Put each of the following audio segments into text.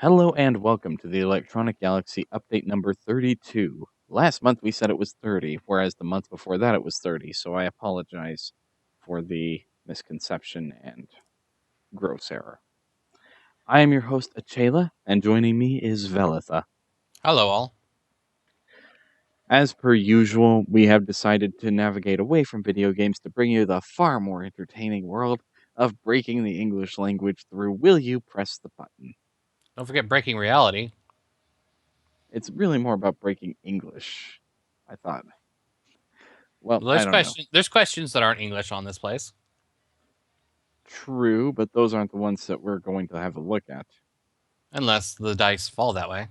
Hello and welcome to the Electronic Galaxy update number 32. Last month we said it was 30, whereas the month before that it was 30, so I apologize for the misconception and gross error. I am your host, Achela, and joining me is Velitha. Hello, all. As per usual, we have decided to navigate away from video games to bring you the far more entertaining world of breaking the English language through Will You Press the Button? Don't forget Breaking Reality. It's really more about breaking English, I thought. Well, I There's don't know. There's questions that aren't English on this place. True, but those aren't the ones that we're going to have a look at. Unless the dice fall that way.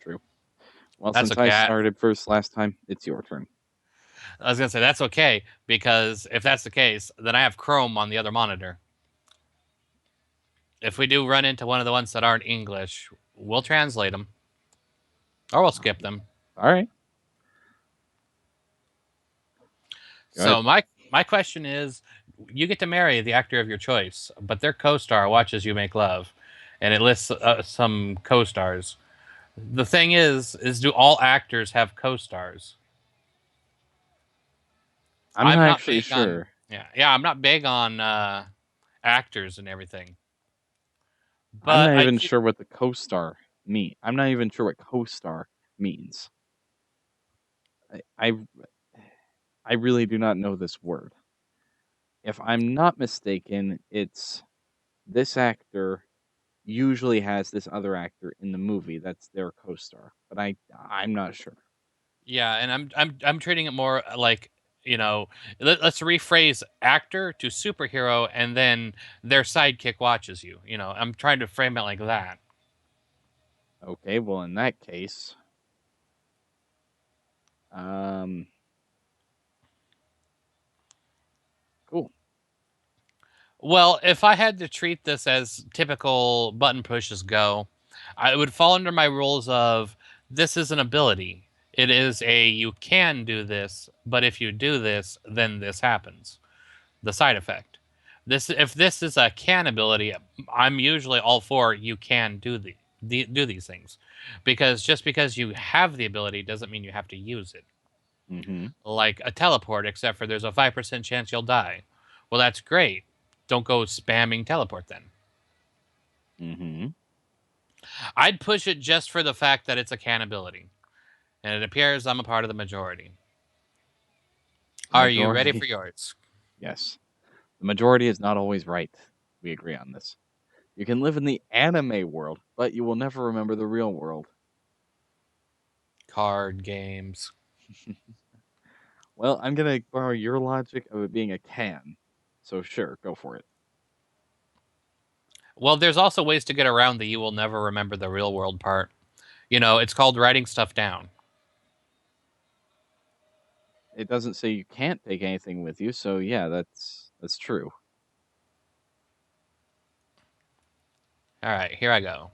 True. Well, That's since I okay. started first last time, it's your turn. I was going to say that's okay, because if that's the case, then I have Chrome on the other monitor. If we do run into one of the ones that aren't English, we'll translate them. Or we'll skip them. All right. Go ahead. So my question is, you get to marry the actor of your choice, but their co-star watches you make love, and it lists some co-stars. The thing is do all actors have co-stars? I'm I'm not not actually big on sure. I'm not big on actors and everything. I'm But not I even keep sure what the co-star mean. I'm not even sure what co-star means. I, I I really do not know this word. If I'm not mistaken, it's this actor usually has this other actor in the movie that's their co-star, but I'm not sure. yeah, and I'm treating it more like, let's rephrase actor to superhero, and then their sidekick watches you. I'm trying to frame it like that. Okay, well in that case, um cool. Well, if I had to treat this as typical button pushes go, I would fall under my rules of this is an ability. It is a you can do this, but if you do this, then this happens. The side effect. If this is a can ability, I'm usually all for you can do do these things, because just because you have the ability doesn't mean you have to use it. Mm-hmm. Like a teleport, except for there's a 5% chance you'll die. Well, that's great. Don't go spamming teleport then. Mm-hmm. I'd push it just for the fact that it's a can ability, and it appears I'm a part of the majority. The Are you ready for majority yours? yes. The majority is not always right. We agree on this. You can live in the anime world, but you will never remember the real world. Card games. Well, I'm gonna borrow your logic of it being a can. So sure, go for it. Well, there's also ways to get around the you will never remember the real world part. It's called writing stuff down. It doesn't say you can't take anything with you, so yeah, that's true. All right, here I go.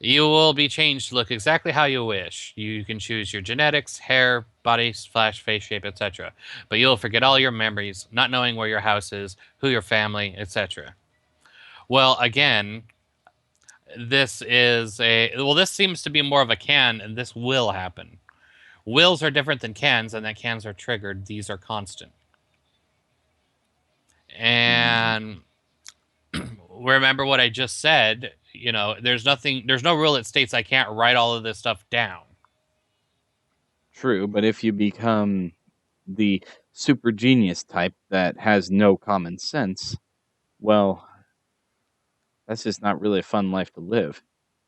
You will be changed to look exactly how you wish. You can choose your genetics, hair, body, slash face shape, etc. But you'll forget all your memories, not knowing where your house is, who your family, etc. Well, again, this seems to be more of a can, and this will happen. Wills are different than cans, and that cans are triggered. These are constant. Mm, And remember what I just said. There's no rule that states I can't write all of this stuff down. true, but if you become the super genius type that has no common sense, well, that's just not really a fun life to live.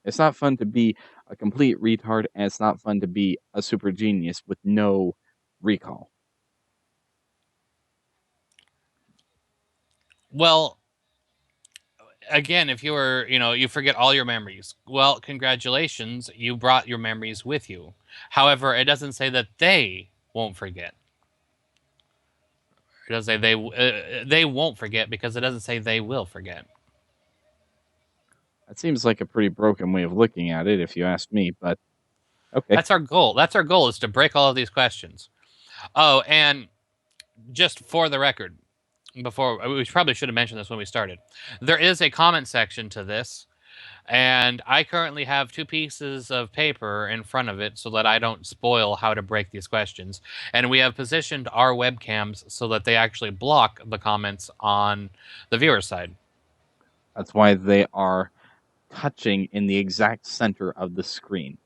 It's not fun to be a complete retard, and it's not fun to be a super genius with no recall. Well, again, if you forget all your memories. Well, congratulations, you brought your memories with you. However, it doesn't say that they won't forget. It doesn't say they won't forget, because it doesn't say they will forget. That seems like a pretty broken way of looking at it, if you ask me, but okay. That's our goal. That's our goal, is to break all of these questions. Oh, and just for the record, before we probably should have mentioned this when we started, there is a comment section to this. And I currently have two pieces of paper in front of it so that I don't spoil how to break these questions. And we have positioned our webcams so that they actually block the comments on the viewer side. That's why they are touching in the exact center of the screen.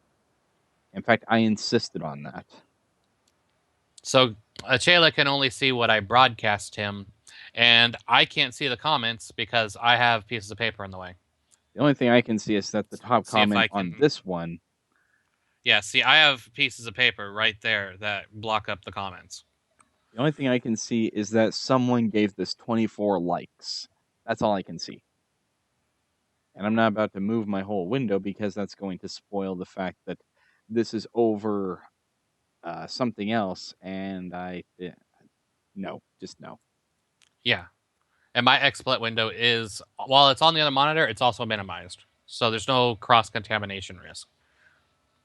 In fact, I insisted on that. So Achela can only see what I broadcast him, and I can't see the comments because I have pieces of paper in the way. The only thing I can see is that the top See if comment I on can. this one, Yeah, see, I have pieces of paper right there that block up the comments. the only thing I can see is that someone gave this 24 likes. That's all I can see. And I'm not about to move my whole window because that's going to spoil the fact that this is over something else. And no, just no. Yeah. And my XSplit window is, while it's on the other monitor, it's also minimized. So there's no cross contamination risk.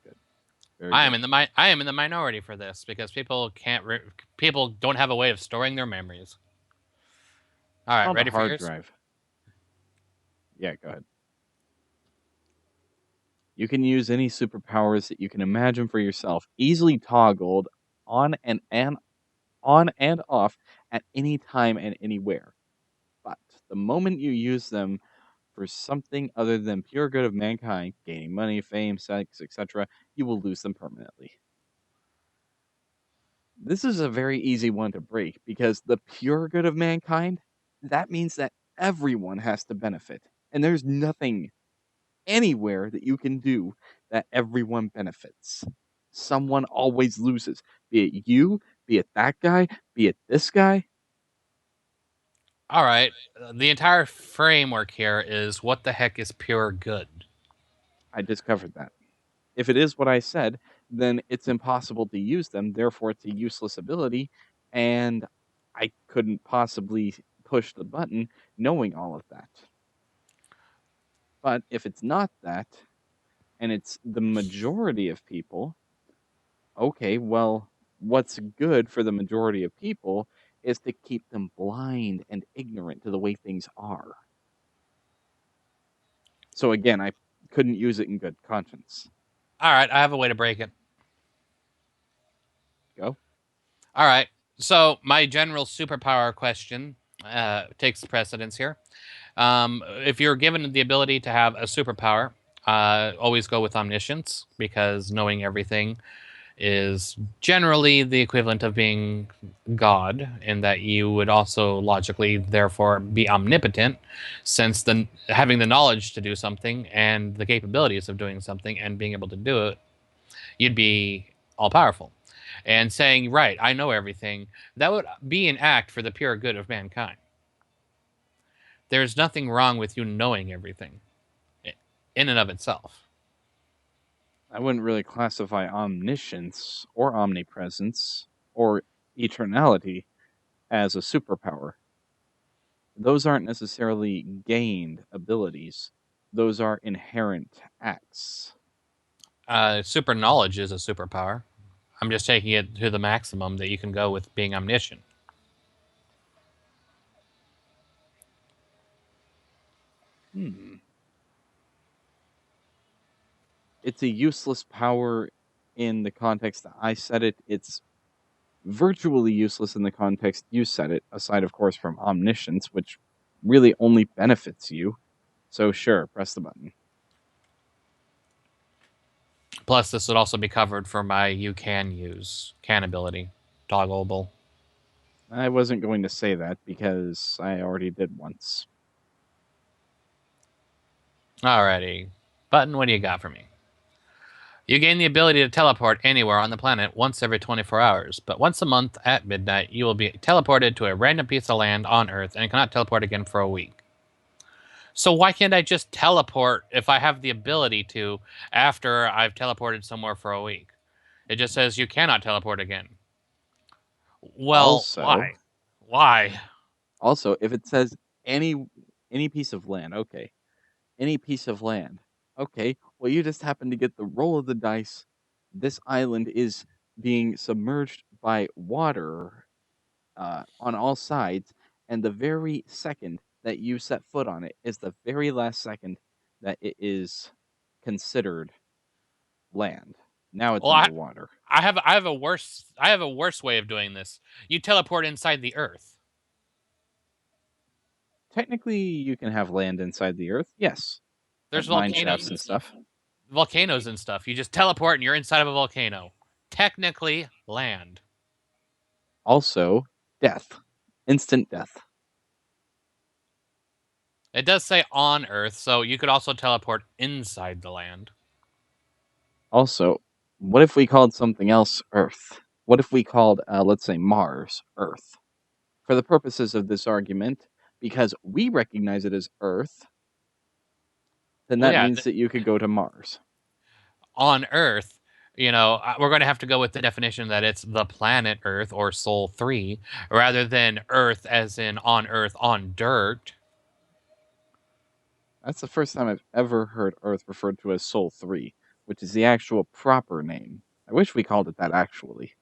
Good. Very good. I am in the minority for this because people don't have a way of storing their memories. All It's right, called a ready for hard yours? drive. Yeah, go ahead. You can use any superpowers that you can imagine for yourself, easily toggled on and off at any time and anywhere. But the moment you use them for something other than pure good of mankind, gaining money, fame, sex, etc., you will lose them permanently. This is a very easy one to break because the pure good of mankind, that means that everyone has to benefit. And there's nothing anywhere that you can do that everyone benefits. Someone always loses, be it you, be it that guy, be it this guy. All right. The entire framework here is what the heck is pure good? I discovered that. If it is what I said, then it's impossible to use them, therefore, it's a useless ability, and I couldn't possibly push the button knowing all of that. But if it's not that, and it's the majority of people, okay, well, what's good for the majority of people is to keep them blind and ignorant to the way things are. So again, I couldn't use it in good conscience. All right, I have a way to break it. Go. All right. So my general superpower question takes precedence here. If you're given the ability to have a superpower, always go with omniscience because knowing everything is generally the equivalent of being God, in that you would also logically, therefore, be omnipotent, since having the knowledge to do something and the capabilities of doing something and being able to do it, you'd be all powerful. And saying, right, I know everything, that would be an act for the pure good of mankind. There's nothing wrong with you knowing everything in and of itself. I wouldn't really classify omniscience or omnipresence or eternality as a superpower. Those aren't necessarily gained abilities, those are inherent acts. Super knowledge is a superpower. I'm just taking it to the maximum that you can go with being omniscient. Hmm. It's a useless power in the context that I said it. It's virtually useless in the context you said it, aside, of course, from omniscience, which really only benefits you. So, sure, press the button. Plus, this would also be covered for my you can use can ability, toggleable. I wasn't going to say that because I already did once. Alrighty. Button, what do you got for me? You gain the ability to teleport anywhere on the planet once every 24 hours, but once a month at midnight, you will be teleported to a random piece of land on Earth and cannot teleport again for a week. So why can't I just teleport if I have the ability to after I've teleported somewhere for a week? It just says you cannot teleport again. Well, Also, why? Why? also, if it says any any piece of land, okay, any piece of land, okay, well, you just happen to get the roll of the dice. This island is being submerged by water on all sides, and the very second that you set foot on it is the very last second that it is considered land. Now it's Well, I underwater. I have a worse way of doing this. You teleport inside the Earth. Technically, you can have land inside the Earth, yes, There's at mine volcanoes shafts and and stuff. stuff. Volcanoes and stuff. You just teleport and you're inside of a volcano. Technically, land. Also, death, instant death. It does say on Earth, so you could also teleport inside the land. Also, what if we called something else Earth? What if we called, let's say, Mars Earth? For the purposes of this argument, because we recognize it as Earth, then Well, that yeah, means that you could go to Mars. on Earth, we're going to have to go with the definition that it's the planet Earth or Sol 3 rather than Earth as in on Earth on dirt. That's the first time I've ever heard Earth referred to as Sol 3, which is the actual proper name. I wish we called it that actually.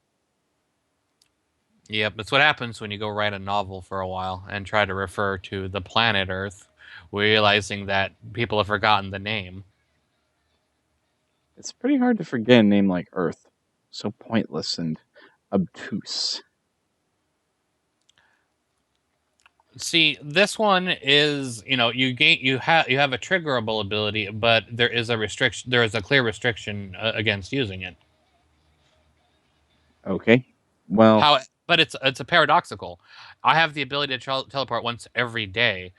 Yep, that's what happens when you go write a novel for a while and try to refer to the planet Earth, realizing that people have forgotten the name. It's pretty hard to forget a name like Earth. So pointless and obtuse. See, this one is, you have a triggerable ability, but there is a restriction. There is a clear restriction against using it. Okay. Well, How, but it's a paradoxical. I have the ability to teleport once every day,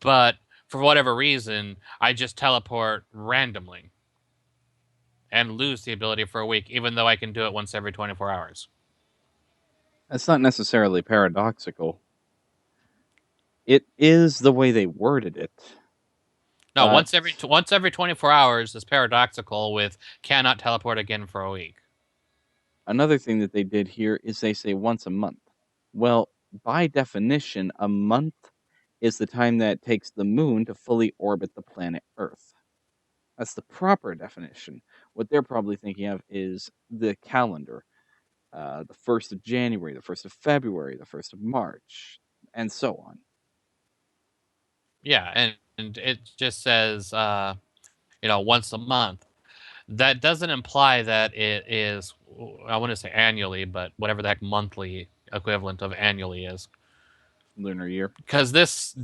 but for whatever reason, I just teleport randomly and lose the ability for a week, even though I can do it once every 24 hours. that's not necessarily paradoxical. It is the way they worded it. No, But once every 24 hours is paradoxical with cannot teleport again for a week. another thing that they did here is they say once a month. Well, by definition, a month is the time that it takes the moon to fully orbit the planet Earth. That's the proper definition. What they're probably thinking of is the calendar, the 1st of January, the 1st of February, the 1st of March, and so on. Yeah, and it just says once a month. That doesn't imply that it is, I want to say annually, but whatever the heck monthly equivalent of annually is. Lunar year. Because this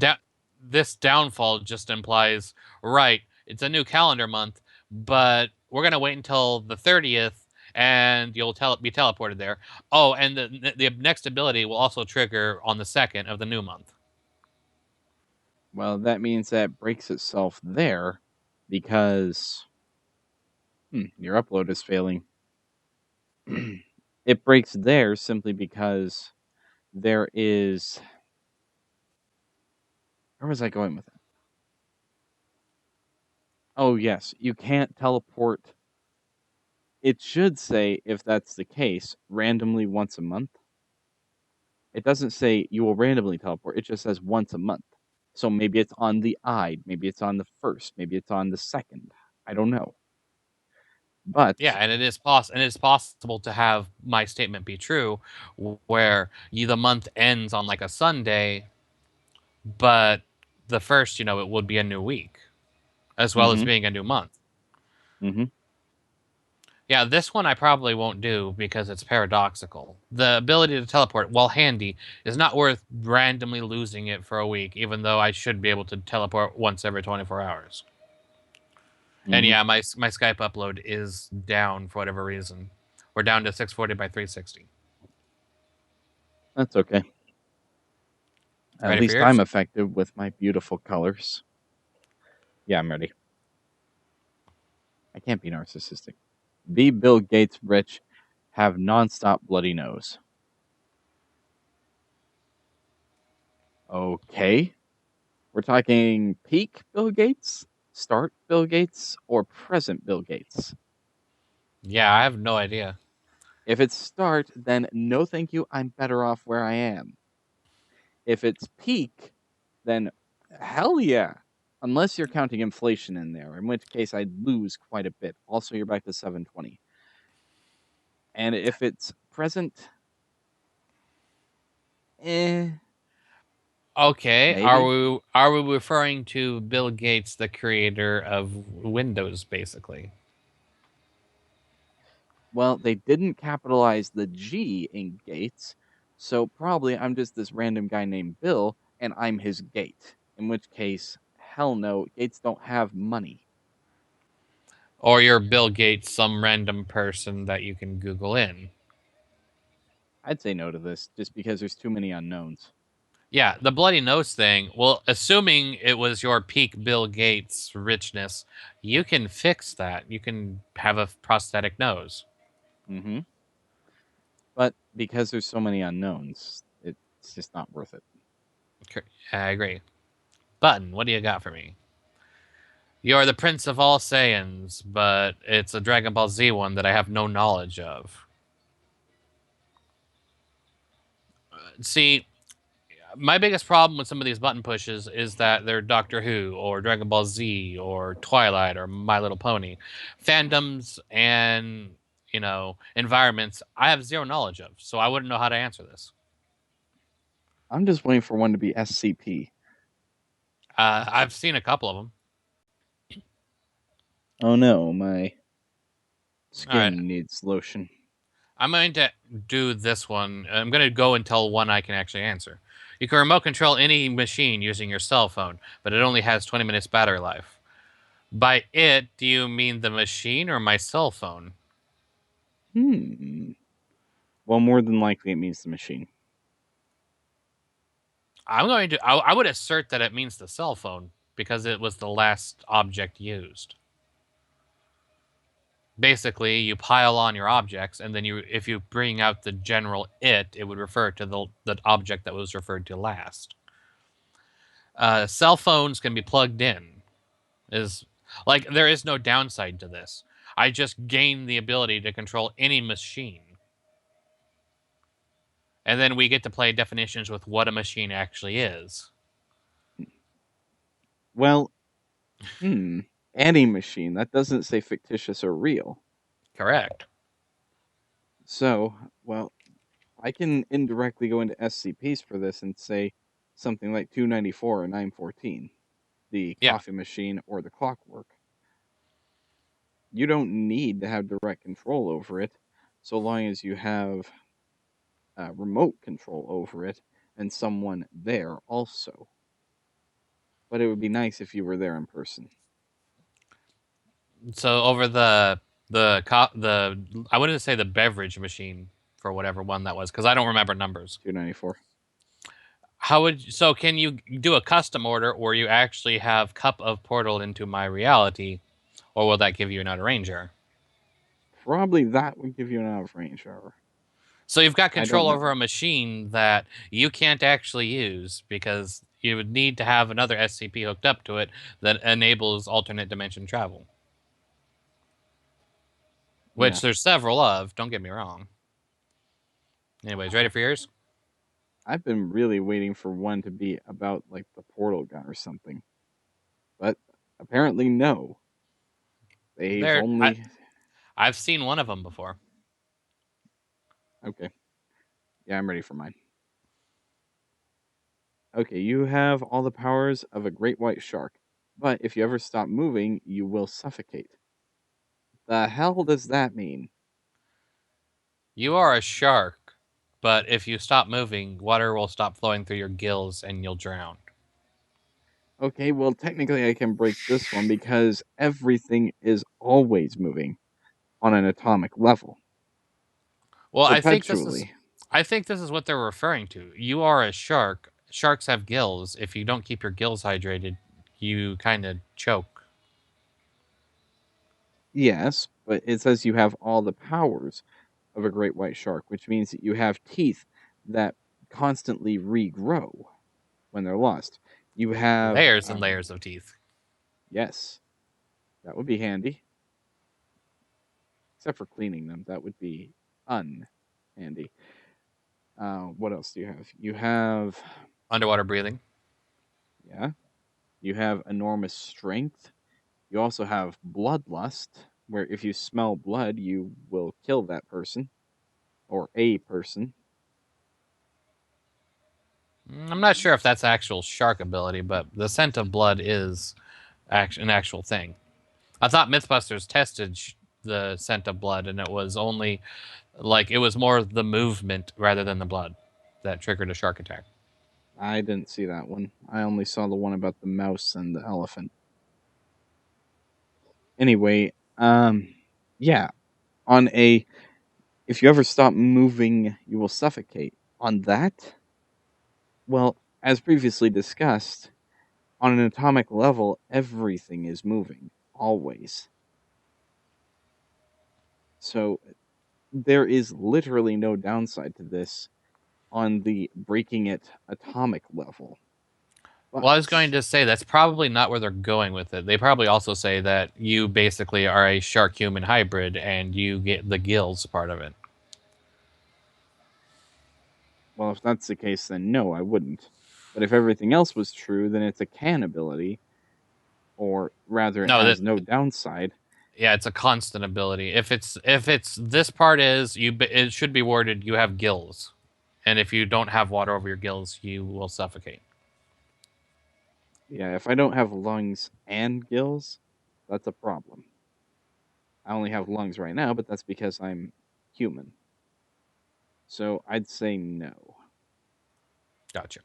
downfall just implies, right, it's a new calendar month, but we're going to wait until the 30th and you'll be teleported there. Oh, and the next ability will also trigger on the 2nd of the new month. Well, that means that breaks itself there because your upload is failing. It breaks there simply because there is. Where was I going with that? Oh, yes, you can't teleport. It should say, if that's the case, randomly once a month. It doesn't say you will randomly teleport. It just says once a month. So maybe it's on the Ide, maybe it's on the 1st, maybe it's on the 2nd. I don't know. Yeah, But and it is possible to have my statement be true, where the month ends on like a Sunday, but the first, it would be a new week, as well as mhm, being a new month. mhm. Yeah, this one I probably won't do because it's paradoxical. The ability to teleport, while handy, is not worth randomly losing it for a week, even though I should be able to teleport once every 24 hours. And Mhm. yeah, my Skype upload is down for whatever reason. We're down to 640 by 360. That's okay. At Ready for least I'm yours? effective with my beautiful colors. Yeah, I'm ready. I can't be narcissistic. Be Bill Gates rich, have nonstop bloody nose. Okay. We're talking peak Bill Gates, start Bill Gates, or present Bill Gates. Yeah, I have no idea. If it's start, then no thank you, I'm better off where I am. If it's peak, then hell yeah. Unless you're counting inflation in there, in which case I'd lose quite a bit. Also, you're back to 720. And if it's present, eh. Okay, Maybe. are we referring to Bill Gates, the creator of Windows, basically? Well, they didn't capitalize the G in Gates, so probably I'm just this random guy named Bill, and I'm his gate. In which case, hell no, Gates don't have money. Or you're Bill Gates, some random person that you can Google in? I'd say no to this, just because there's too many unknowns. Yeah, the bloody nose thing. Well, assuming it was your peak Bill Gates richness, you can fix that. You can have a prosthetic nose. Mm-hmm. But because there's so many unknowns, it's just not worth it. I agree. Button, what do you got for me? You are the Prince of all Saiyans, but it's a Dragon Ball Z one that I have no knowledge of. See, my biggest problem with some of these button pushes is that they're Doctor Who or Dragon Ball Z or Twilight or My Little Pony. Fandoms and, environments I have zero knowledge of, so I wouldn't know how to answer this. I'm just waiting for one to be SCP. I've seen a couple of them. Oh no, my All right. skin needs lotion. I'm going to do this one. I'm going to go until one I can actually answer. You can remote control any machine using your cell phone, but it only has 20 minutes battery life. By it, do you mean the machine or my cell phone? Hmm. Well, more than likely it means the machine. I would assert that it means the cell phone because it was the last object used. Basically, you pile on your objects, and then if you bring out the general it would refer to the object that was referred to last. Cell phones can be plugged in. Is like there is no downside to this. I just gain the ability to control any machine, and then we get to play definitions with what a machine actually is. Well, any machine. That doesn't say fictitious or real. Correct. So, well, I can indirectly go into SCPs for this and say something like 294 or 914, the Yeah. coffee machine or the clockwork. You don't need to have direct control over it, so long as you have remote control over it and someone there also. But it would be nice if you were there in person. So over the I wouldn't say the beverage machine for whatever one that was because I don't remember numbers. 294. Can you do a custom order or you actually have cup of portal into my reality, or will that give you an out of ranger? Probably that would give you an out of range hour. So you've got I don't control over know. a machine that you can't actually use because you would need to have another SCP hooked up to it that enables alternate dimension travel. Which Yeah. there's several of, don't get me wrong. Anyways, ready for yours? I've been really waiting for one to be about like the portal gun or something. But apparently no. They've There I only I've seen one of them before. okay. Yeah, I'm ready for mine. Okay, you have all the powers of a great white shark, but if you ever stop moving, you will suffocate. The hell does that mean? You are a shark, but if you stop moving, water will stop flowing through your gills and you'll drown. Okay, well, technically I can break this one because everything is always moving on an atomic level, Well, perpetually. I think this is what they're referring to. You are a shark. Sharks have gills. If you don't keep your gills hydrated, you kind of choke. Yes, but it says you have all the powers of a great white shark, which means that you have teeth that constantly regrow when they're lost. You have, Layers and layers of teeth. yes, that would be handy, except for cleaning them. That would be unhandy. What else do you have? You have, Underwater breathing. yeah, you have enormous strength. You also have bloodlust, where if you smell blood, you will kill that person or a person. I'm not sure if that's actual shark ability, but the scent of blood is an actual thing. I thought Mythbusters tested the scent of blood, and it was only it was more the movement rather than the blood that triggered a shark attack. I didn't see that one. I only saw the one about the mouse and the elephant. Anyway, yeah, on a if you ever stop moving, you will suffocate. On that, well, as previously discussed, on an atomic level, everything is moving, always. So there is literally no downside to this on the breaking it atomic level. Well, I was going But, to say that's probably not where they're going with it. They probably also say that you basically are a shark human hybrid and you get the gills part of it. well, if that's the case, then no, I wouldn't. But if everything else was true, then it's a can ability, or rather, it No, that has no downside. yeah, it's a constant ability. If it's this part is it should be worded you have gills, and if you don't have water over your gills, you will suffocate. Yeah, if I don't have lungs and gills, that's a problem. I only have lungs right now, but that's because I'm human. So I'd say no. Gotcha.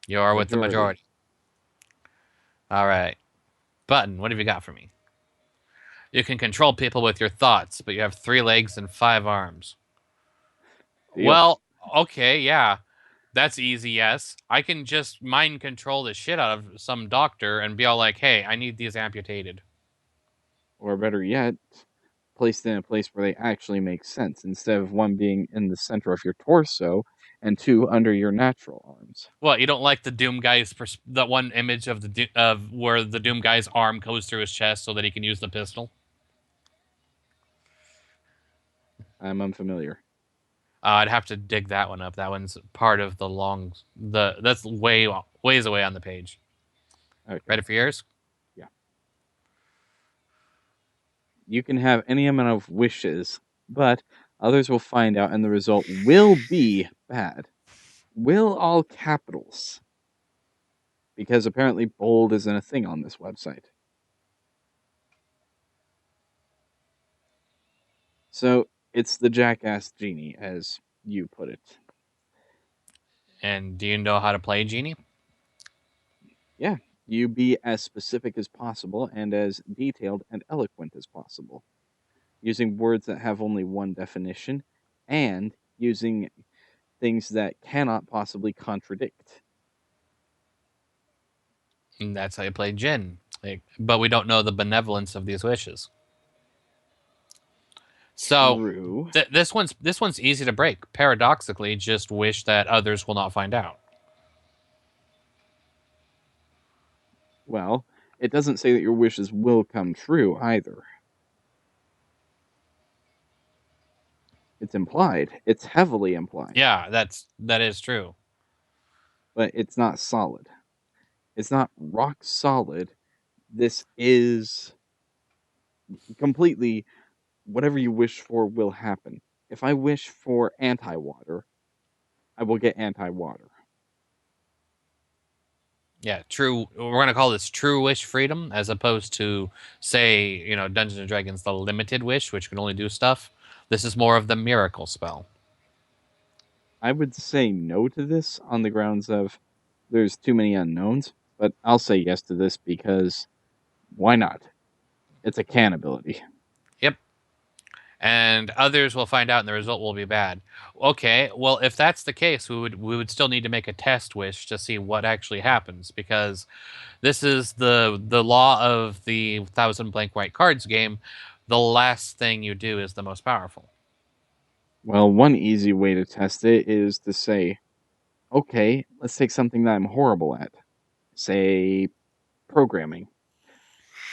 You are with the Majority. majority. All right, Button. What have you got for me? You can control people with your thoughts, but you have 3 legs and 5 arms. Deal. Well, okay, yeah. That's easy, yes. I can just mind control the shit out of some doctor and be all like, hey, I need these amputated. Or better yet, placed in a place where they actually make sense, instead of one being in the center of your torso and two under your natural arms. What, you don't like the Doom guy's that one image of of where the Doom guy's arm goes through his chest so that he can use the pistol? I'm unfamiliar. I'd have to dig that one up. That one's part of the long that's ways away on the page. Okay. Ready for yours? Yeah. You can have any amount of wishes, but others will find out and the result will be bad. Will all capitals, because apparently bold isn't a thing on this website. So it's the jackass genie, as you put it. And do you know how to play Genie? Yeah, you be as specific as possible and as detailed and eloquent as possible, using words that have only one definition and using things that cannot possibly contradict. And that's how you play Jin. But we don't know the benevolence of these wishes. So True. this one's easy to break. Paradoxically, just wish that others will not find out. Well, it doesn't say that your wishes will come true either. It's implied. It's heavily implied, Yeah, that is true. but it's not solid. It's not rock solid. This is completely whatever you wish for will happen. If I wish for anti water, I will get anti water. Yeah, true. We're gonna call this true wish freedom, as opposed to, say, Dungeons and Dragons, the limited wish, which can only do stuff. This is more of the miracle spell. I would say no to this on the grounds of there's too many unknowns, but I'll say yes to this because why not? It's a can ability. Yep. And others will find out, and the result will be bad. Okay, well, if that's the case, we would still need to make a test wish to see what actually happens, because this is the law of the thousand blank white cards game. The last thing you do is the most powerful. Well, one easy way to test it is to say, okay, let's take something that I'm horrible at. Say, programming.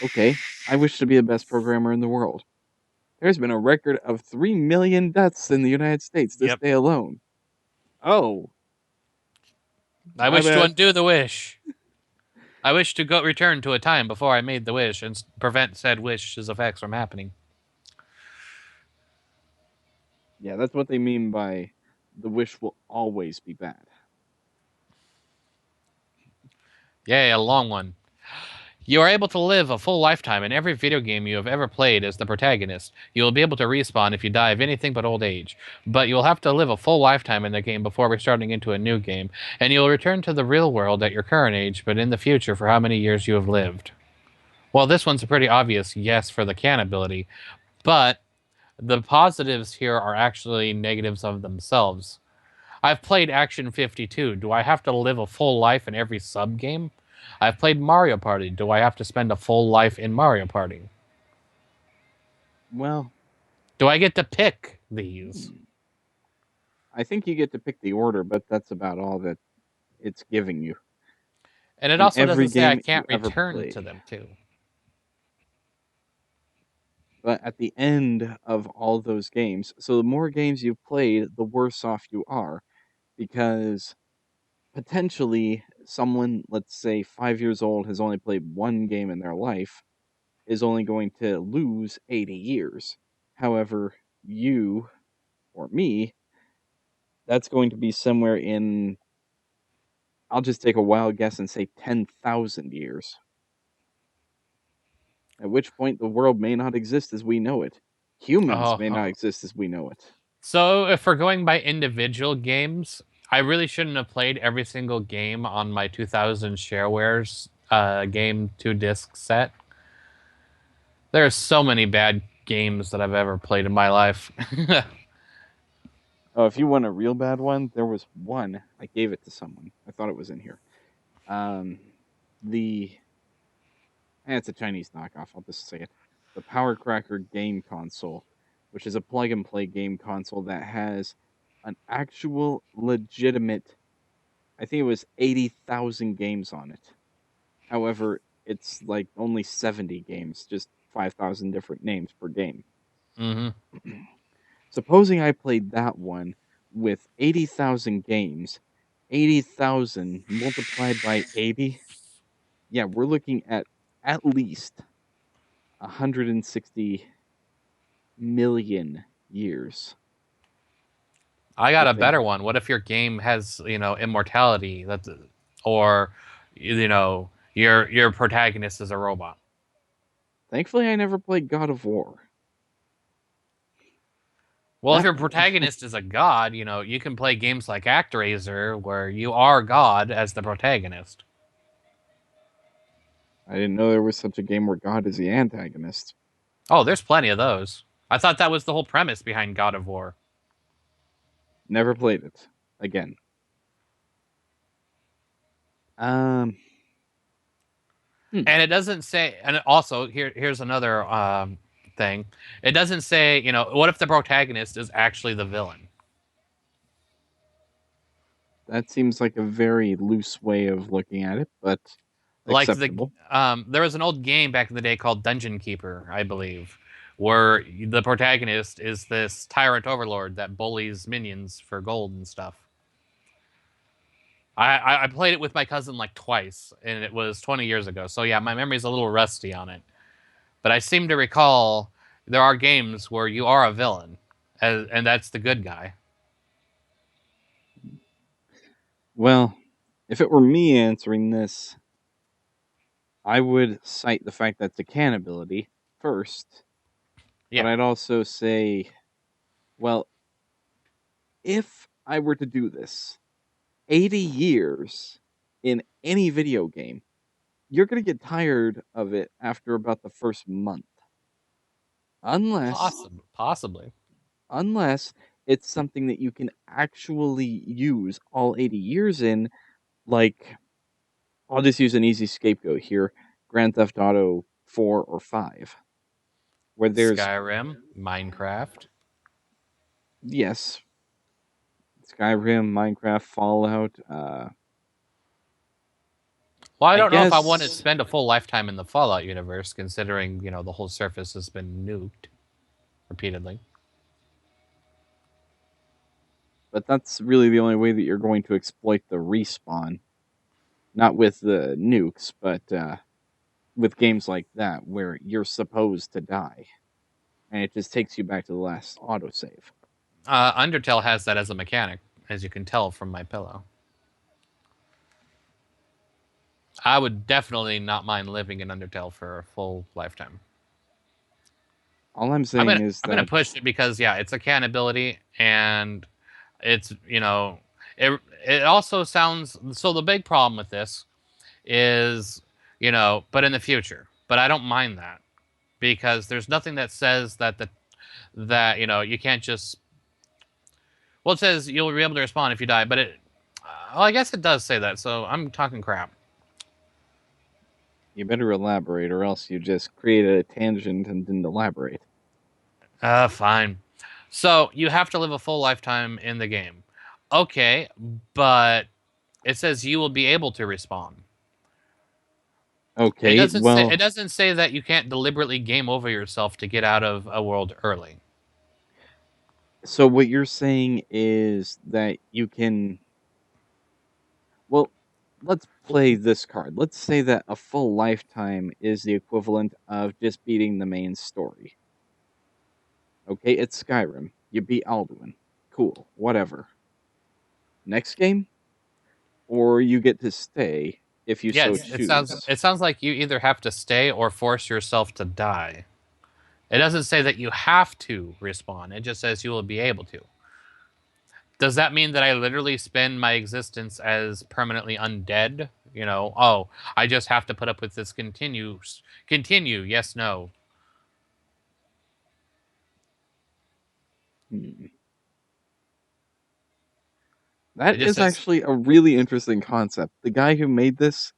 Okay, I wish to be the best programmer in the world. There's been a record of 3 million deaths in the United States this Yep. day alone. Oh, I my wish to bad. undo the wish. I wish to go return to a time before I made the wish and prevent said wish's effects from happening. Yeah, that's what they mean by the wish will always be bad. Yay, a long one. You are able to live a full lifetime in every video game you have ever played as the protagonist. You will be able to respawn if you die of anything but old age, but you will have to live a full lifetime in the game before restarting into a new game, and you will return to the real world at your current age, but in the future for how many years you have lived. Well, this one's a pretty obvious yes for the can ability, but the positives here are actually negatives of themselves. I've played Action 52. Do I have to live a full life in every sub game? I've played Mario Party. Do I have to spend a full life in Mario Party? Well, Do I get to pick these? I think you get to pick the order, but that's about all that it's giving you. And it In also every doesn't say I game you can't ever return to play. them too. But at the end of all those games, so the more games you've played, the worse off you are. Because potentially someone, let's say 5 years old, has only played one game in their life, is only going to lose 80 years. However, you or me, that's going to be somewhere in, I'll just take a wild guess and say 10,000 years. At which point the world may not exist as we know it. Humans may not Oh, exist as we know it. so if we're going by individual games, I really shouldn't have played every single game on my 2000 sharewares game 2 disc set. There are so many bad games that I've ever played in my life. Oh, if you want a real bad one, there was one. I gave it to someone. I thought it was in here. Um, the it's a Chinese knockoff. I'll just say it. The Power Cracker game console, which is a plug and play game console that has an actual legitimate. I think it was 80,000 games on it. However, it's like only 70 games, just 5,000 different names per game. hmm Supposing I played that one with 80,000 games, 80,000 multiplied by 80, yeah, we're looking at least 160 million years I got to a think better of. one. What if your game has, immortality? Or your protagonist is a robot. Thankfully, I never played God of War. Well, if That your protagonist is a god, you can play games like ActRaiser where you are God as the protagonist. I didn't know there was such a game where God is the antagonist. Oh, there's plenty of those. I thought that was the whole premise behind God of War. Never played it again. Um, hmm, And it doesn't say. And also, here's another thing. It doesn't say. What if the protagonist is actually the villain? that seems like a very loose way of looking at it, but Like acceptable. there was an old game back in the day called Dungeon Keeper, I believe, where the protagonist is this tyrant overlord that bullies minions for gold and stuff. I played it with my cousin like twice, and it was 20 years ago. So yeah, my memory's a little rusty on it. But I seem to recall there are games where you are a villain, and that's the good guy. Well, if it were me answering this, I would cite the fact that it's a can ability first, but Yeah, I'd also say, well, if I were to do this 80 years in any video game, you're going to get tired of it after about the first month. Unless possibly. unless it's something that you can actually use all 80 years in, like I'll just use an easy scapegoat here, Grand Theft Auto 4 or 5, where there's Skyrim, Minecraft. yes, Skyrim, Minecraft, Fallout, Well, I I don't know if I want to guess, spend a full lifetime in the Fallout universe, considering the whole surface has been nuked repeatedly. but that's really the only way that you're going to exploit the respawn. Not with the nukes, but with games like that where you're supposed to die, and it just takes you back to the last autosave. Undertale has that as a mechanic, as you can tell from my pillow. I would definitely not mind living in Undertale for a full lifetime. All I'm I'm saying gonna is I'm gonna that push it because yeah, it's a can ability and it's it also sounds so the big problem with this is but in the future. But I don't mind that because there's nothing that says that you can't just well it says you'll be able to respond if you die, but it well, I guess it does say that, so I'm talking crap. you better elaborate, or else you just created a tangent and didn't elaborate. Fine. So you have to live a full lifetime in the game. Okay, but it says you will be able to respawn. Okay, It well, doesn't say that you can't deliberately game over yourself to get out of a world early. so what you're saying is that you can. Well, let's play this card. Let's say that a full lifetime is the equivalent of just beating the main story. Okay, it's Skyrim. You beat Alduin. Cool, whatever. Next game, or you get to stay if you so Yes, choose. it sounds like you either have to stay or force yourself to die. It doesn't say that you have to respawn. It just says you will be able to. Does that mean that I literally spend my existence as permanently undead? Oh, I just have to put up with this continue, yes, no. Hmm. That It just is says, actually a really interesting concept. The guy who made this,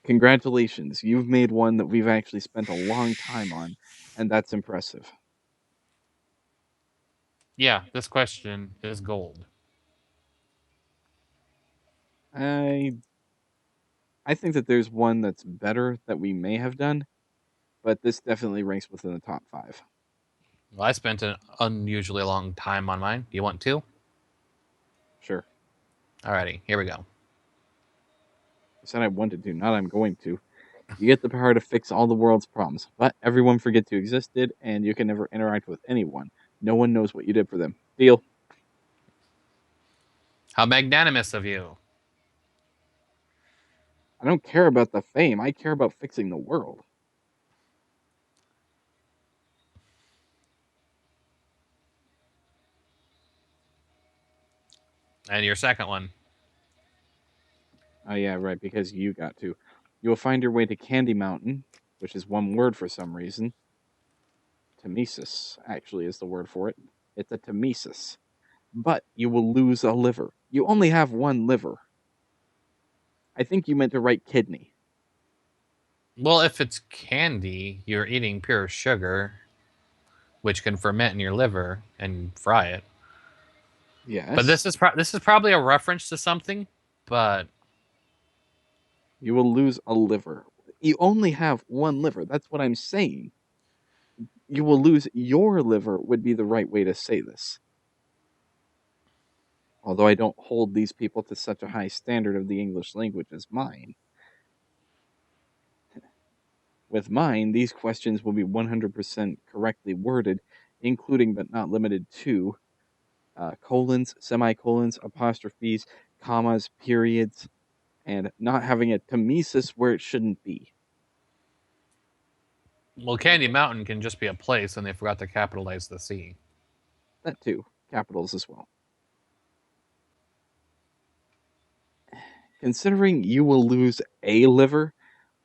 congratulations. You've made one that we've actually spent a long time on, and that's impressive. yeah, this question is gold. I I think that there's one that's better that we may have done, but this definitely ranks within the top 5. Well, I spent an unusually long time on mine. Do you want to? Sure. Alrighty, here we go. I said I wanted to, not I'm going to. You get the power to fix all the world's problems, but everyone forgets you existed, and you can never interact with anyone. No one knows what you did for them. Deal. How magnanimous of you. I don't care about the fame. I care about fixing the world. And your second one. Oh yeah, right. Because you got to. You will find your way to Candy Mountain, which is one word for some reason. Temesis actually is the word for it. It's a Temesis. But you will lose a liver. You only have one liver. I think you meant to write kidney. Well, if it's candy, you're eating pure sugar, which can ferment in your liver and fry it. But Yes. this is probably a reference to something. But You will lose a liver. You only have one liver. That's what I'm saying. You will lose your liver would be the right way to say this. Although I don't hold these people to such a high standard of the English language as mine. With mine, these questions will be 100% correctly worded, including but not limited to colons, semicolons, apostrophes, commas, periods, and not having a temesis where it shouldn't be. well, Candy Mountain can just be a place, and they forgot to capitalize the C. That too, capitals as well. Considering you will lose a liver,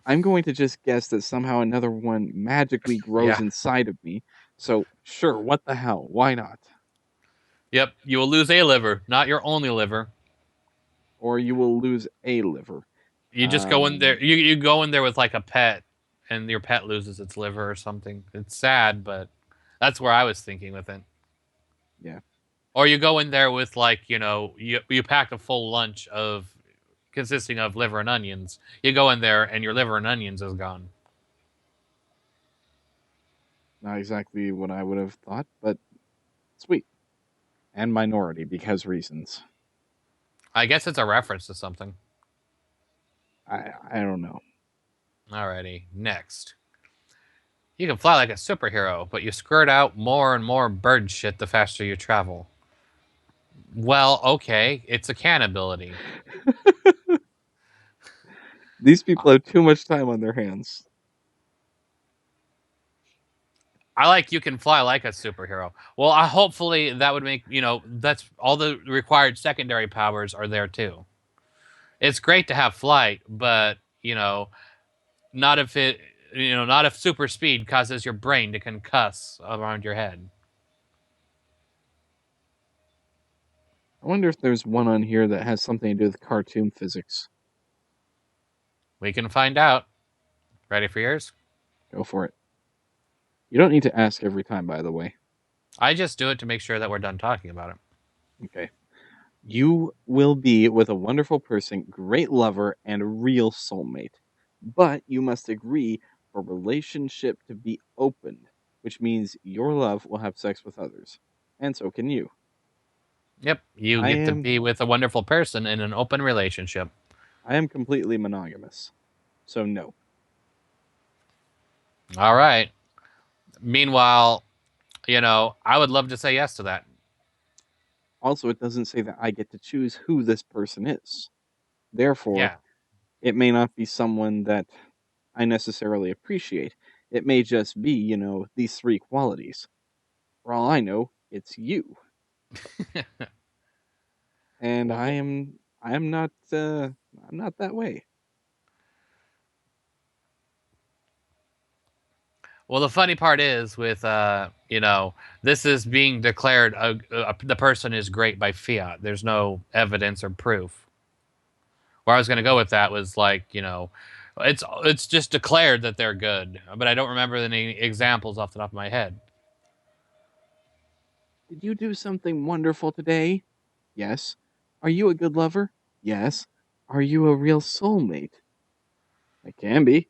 I'm going to just guess that somehow another one magically grows Yeah. inside of me. So, sure, what the hell? Why not? Yep. You will lose a liver, not your only liver. Or you will lose a liver. You just go in there. Um, You go in there with like a pet, and your pet loses its liver or something. It's sad, but that's where I was thinking with it. yeah, Or you go in there with like you pack a full lunch of consisting of liver and onions. You go in there and your liver and onions is gone. not exactly what I would have thought, but sweet. And minority because reasons. I guess it's a reference to something. I don't know. Alrighty, next. You can fly like a superhero, but you skirt out more and more bird shit the faster you travel. Well, okay, it's a can ability. These people have too much time on their hands. I like you can fly like a superhero. Well, hopefully that would make, that's all the required secondary powers are there too. It's great to have flight, but, not if it, not if super speed causes your brain to concuss around your head. I wonder if there's one on here that has something to do with cartoon physics. We can find out. Ready for yours? Go for it. You don't need to ask every time, by the way. I just do it to make sure that we're done talking about it. Okay. You will be with a wonderful person, great lover, and a real soulmate. But you must agree for relationship to be opened, which means your love will have sex with others. And so can you. Yep, you I get to am be with a wonderful person in an open relationship. I am completely monogamous. So no. All right. Meanwhile, I would love to say yes to that. Also, it doesn't say that I get to choose who this person is. Therefore, Yeah. it may not be someone that I necessarily appreciate. It may just be, these three qualities. For all I know, it's you. And I well, am I am not I'm not that way. well, the funny part is with this is being declared the person is great by fiat. There's no evidence or proof. Where I was going to go with that was like, it's just declared that they're good, but I don't remember any examples off the top of my head. Did you do something wonderful today? Yes. Are you a good lover? Yes. Are you a real soulmate? I can be.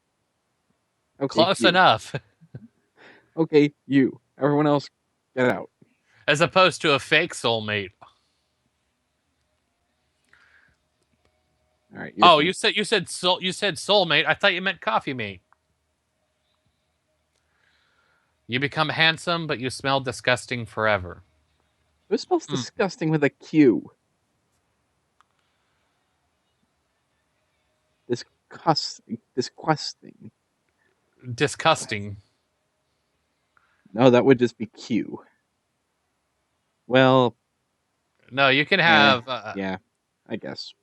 Okay, Close you. enough. Okay, you. Everyone else, get out. As opposed to a fake soulmate. All right, your Oh, turn. you said soulmate. I thought you meant coffee mate. You become handsome, but you smell disgusting forever. Who spells Hmm. disgusting with a Q? Disgusting. Disgusting. No, that would just be Q. Well, No, you can have. yeah, I guess.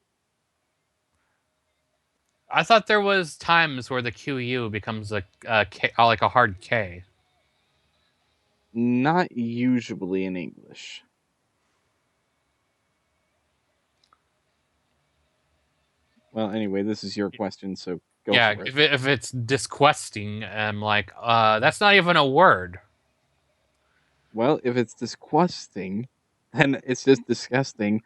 I thought there was times where the QU becomes a K, like a hard K. Not usually in English. Well, anyway, this is your question, so go Yeah, for it. if it's disgusting, I'm like, that's not even a word. Well, if it's disgusting, then it's just disgusting,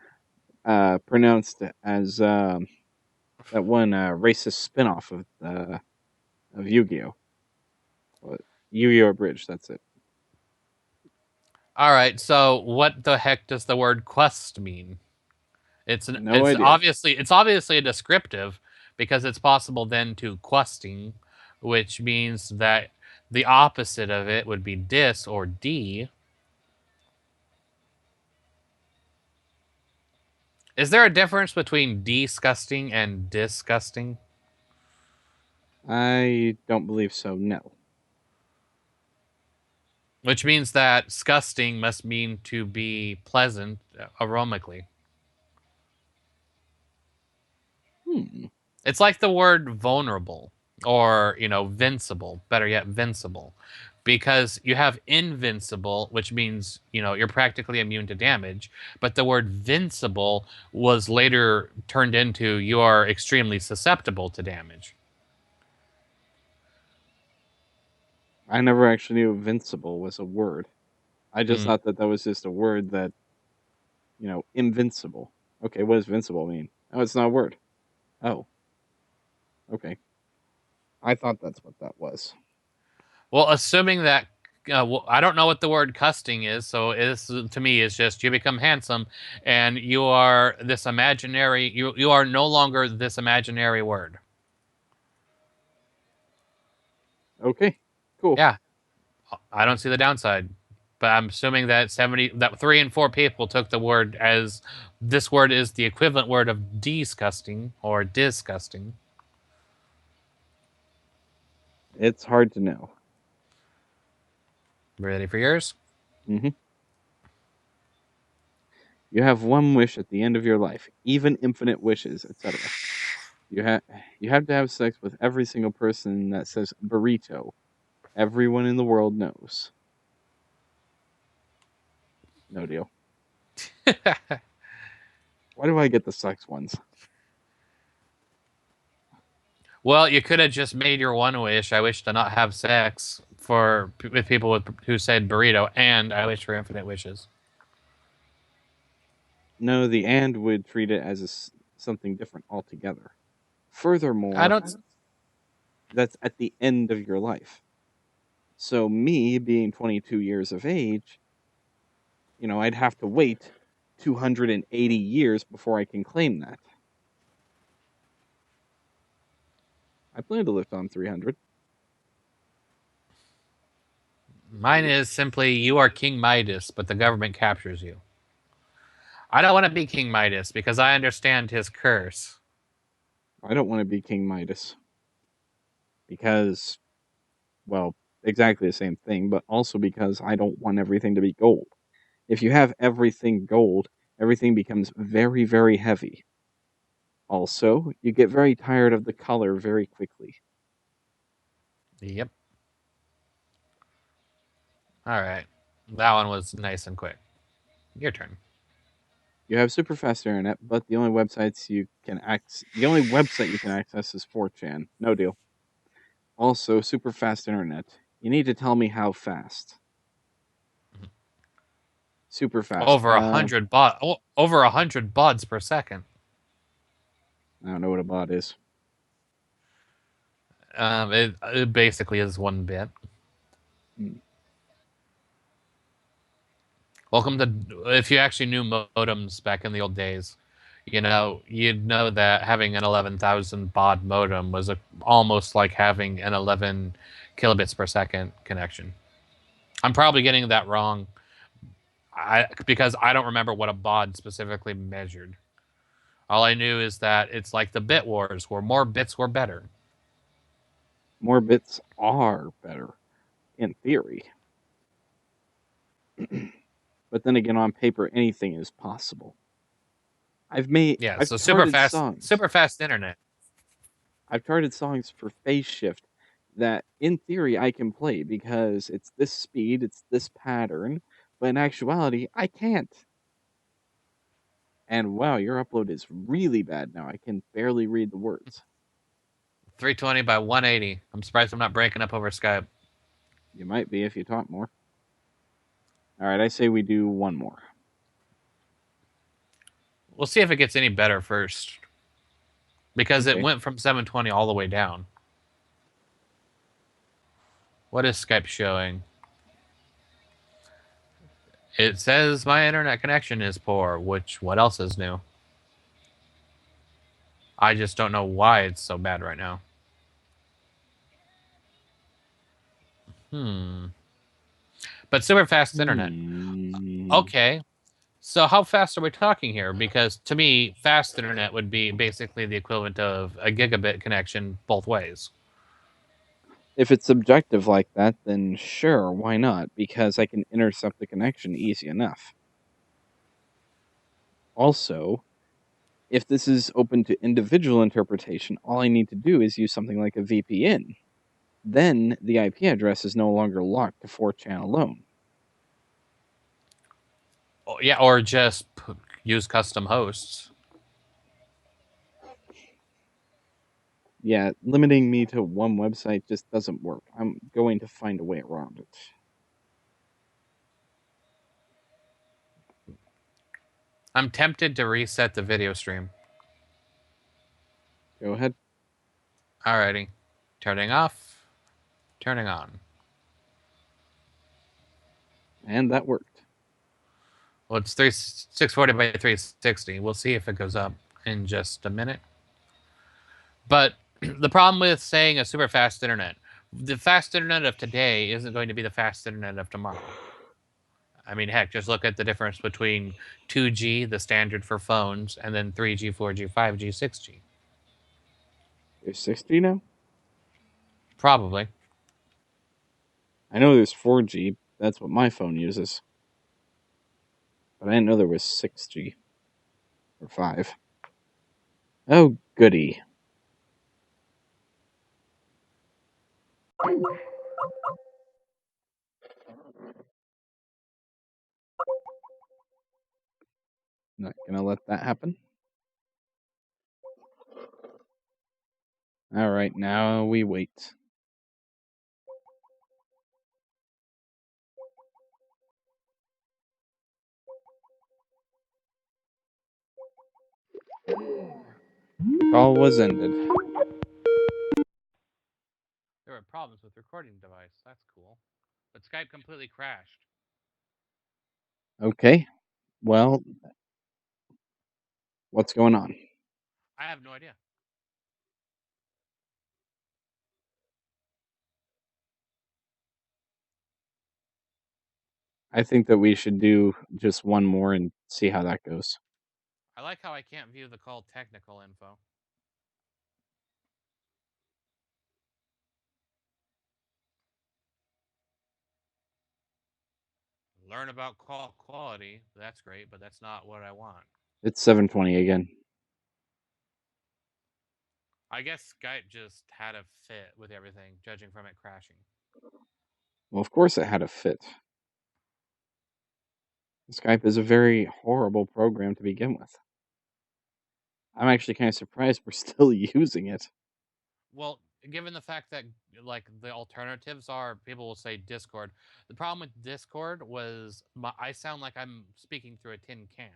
pronounced as that one racist spinoff of Yu-Gi-Oh. What? Yu-Gi-Oh! Bridge. That's it. All right, so what the heck does the word quest mean? No idea. It's obviously a descriptive because it's possible then to questing, which means that the opposite of it would be dis or d. Is there a difference between disgusting and disgusting? I don't believe so. No. Which means that sgusting must mean to be pleasant aromically. Hmm. It's like the word vulnerable or, vincible, better yet, vincible. Because you have invincible, which means, you're practically immune to damage. But the word vincible was later turned into you are extremely susceptible to damage. I never actually knew invincible was a word. I just Mm. thought that was just a word that, invincible. Okay, what does vincible mean? Oh, it's not a word. Oh, okay. I thought that's what that was. Well, assuming that I don't know what the word custing is, so this to me is just you become handsome, and you are this imaginary. You are no longer this imaginary word. Okay, cool. Yeah, I don't see the downside, but I'm assuming that 3 and 4 people took the word as this word is the equivalent word of disgusting or disgusting. It's hard to know. Ready for yours? Hmm. You have one wish at the end of your life, even infinite wishes, etc. You have you have to have sex with every single person that says burrito. Everyone in the world knows. No deal. Why do I get the sex ones? Well, you could have just made your one wish. I wish to not have sex with people who said burrito, and I wish for infinite wishes. No, the and would treat it as something different altogether. I Furthermore, don't. that's at the end of your life. So me being 22 years of age, I'd have to wait 280 years before I can claim that. I plan to live on 300. Mine is simply you are King Midas, but the government captures you. I don't want to be King Midas because I understand his curse. I don't want to be King Midas because, well, exactly the same thing, but also because I don't want everything to be gold. If you have everything gold, everything becomes very, very heavy. Also, you get very tired of the color very quickly. Yep. All right. That one was nice and quick. Your turn. You have super fast internet, but the only website you can access is 4chan. No deal. Also, super fast internet. You need to tell me how fast. Super fast. Over 100 buds per second. I don't know what a bot is. It basically is 1 bit. Hmm. Welcome to. If you actually knew modems back in the old days, you'd know that having an 11,000 baud modem was almost like having an 11 kilobits per second connection. I'm probably getting that wrong, because I don't remember what a baud specifically measured. All I knew is that it's like the bit wars, where more bits were better. More bits are better, in theory. But then again, on paper, anything is possible. Yeah, I've so charted songs. super fast internet. I've charted songs for phase shift that in theory I can play because it's this speed, it's this pattern, but in actuality I can't. And wow, your upload is really bad now. I can barely read the words. 320 by 180. I'm surprised I'm not breaking up over Skype. You might be if you talk more. All right, I say we do one more. We'll see if it gets any better first, because it Okay. went from 720 all the way down. What is Skype showing? It says my internet connection is poor, which what else is new? I just don't know why it's so bad right now. But super fast internet. Hmm. Okay. So how fast are we talking here? Because to me, fast internet would be basically the equivalent of a gigabit connection both ways. If it's subjective like that, then sure, why not? Because I can intercept the connection easy enough. Also, if this is open to individual interpretation, all I need to do is use something like a VPN. Then the IP address is no longer locked to 4chan alone. Yeah, or just use custom hosts. Yeah, limiting me to one website just doesn't work. I'm going to find a way around it. I'm tempted to reset the video stream. Go ahead. Alrighty. Turning off, turning on. And that worked. Well, it's 640 by 360. We'll see if it goes up in just a minute. But the problem with saying a super fast internet, the fast internet of today isn't going to be the fast internet of tomorrow. I mean, heck, just look at the difference between 2G, the standard for phones, and then 3G, 4G, 5G, 6G. There's 60 now? Probably. I know there's 4G. That's what my phone uses. But I didn't know there was 6G or 5. Oh, goody. Not gonna let that happen. All right, now we wait. The call was ended. There were problems with recording device. That's cool. But Skype completely crashed. Okay, well, what's going on? I have no idea. I think that we should do just one more and see how that goes. I like how I can't view the call technical info. Learn about call quality. That's great, but that's not what I want. It's 7:20 again. I guess Skype just had a fit with everything, judging from it crashing. Well, of course it had a fit. Skype is a very horrible program to begin with. I'm actually kind of surprised we're still using it. Well, given the fact that like the alternatives are people will say Discord. The problem with Discord was I sound like I'm speaking through a tin can.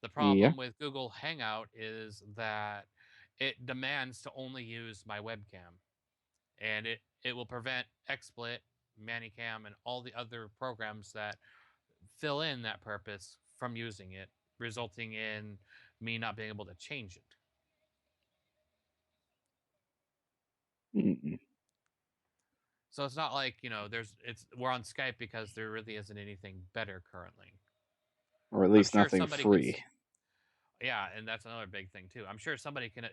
The Yeah. problem with Google Hangout is that it demands to only use my webcam, and it will prevent XSplit, Manicam, and all the other programs that fill in that purpose from using it, resulting in me not being able to change it. Mm-mm. So it's not like, we're on Skype because there really isn't anything better currently. Or at I'm least sure nothing somebody can, free. yeah, and that's another big thing too. I'm sure somebody can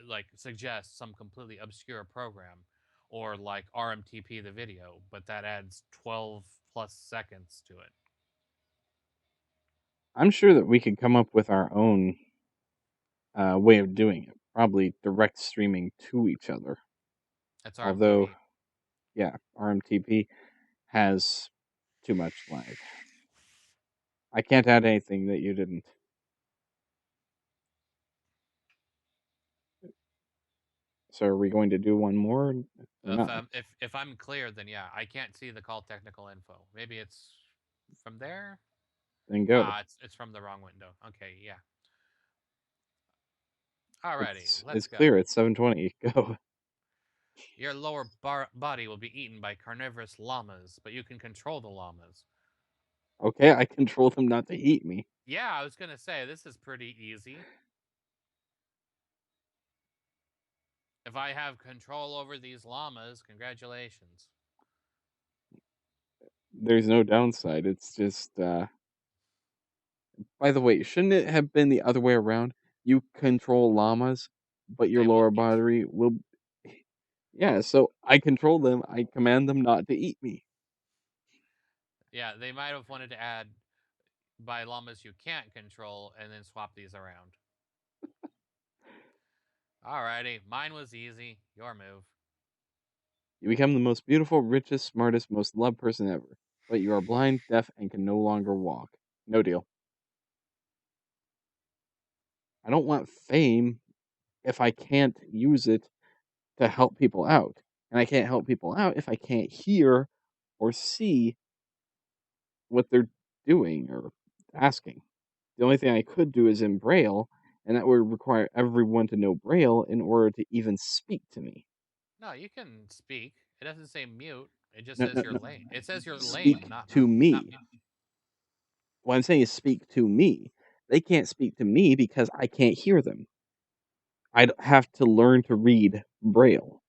like suggest some completely obscure program or like RMTP the video, but that adds 12 plus seconds to it. I'm sure that we could come up with our own way of doing it. Probably direct streaming to each other. That's Although, RMTP. yeah, RMTP has too much lag. I can't add anything that you didn't. So are we going to do one more or If not? um if I'm clear, then yeah, I can't see the call technical info. Maybe it's from there. Then go. It's from the wrong window. Okay, yeah. Alrighty, It's let's clear. go. It's 7:20. Go. Your lower body will be eaten by carnivorous llamas, but you can control the llamas. Okay, I control them not to eat me. Yeah, I was gonna say this is pretty easy. If I have control over these llamas, congratulations. There's no downside. It's just by the way, shouldn't it have been the other way around? You control llamas, but your They will lower eat you. body will. Yeah, so I control them. I command them not to eat me. Yeah, they might have wanted to add by llamas you can't control and then swap these around. Alrighty, mine was easy. Your move. You become the most beautiful, richest, smartest, most loved person ever, but you are blind, deaf, and can no longer walk. No deal. I don't want fame if I can't use it to help people out. And I can't help people out if I can't hear or see what they're doing or asking. The only thing I could do is in Braille, and that would require everyone to know Braille in order to even speak to me. No, you can speak. It doesn't say mute. It just No, says no, you're no. lame. It says you're lame, Speak not to not me. mute. What I'm saying is speak to me. They can't speak to me because I can't hear them. I'd have to learn to read Braille.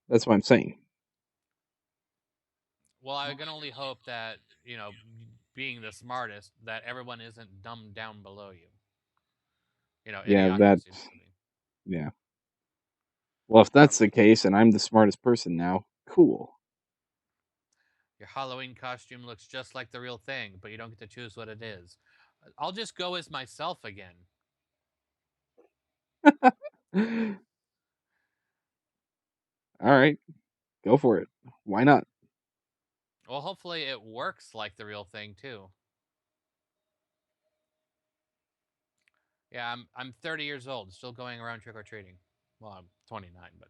That's what I'm saying. Well, I can only hope that, being the smartest, that everyone isn't dumbed down below you. Yeah, that. Idiocracy movie. Yeah. Well, if Or that's the case and I'm the smartest person now, cool. your Halloween costume looks just like the real thing, but you don't get to choose what it is. I'll just go as myself again. All right, go for it. Why not? Well, hopefully it works like the real thing too. Yeah, I'm 30 years old, still going around trick or treating. Well, I'm 29, but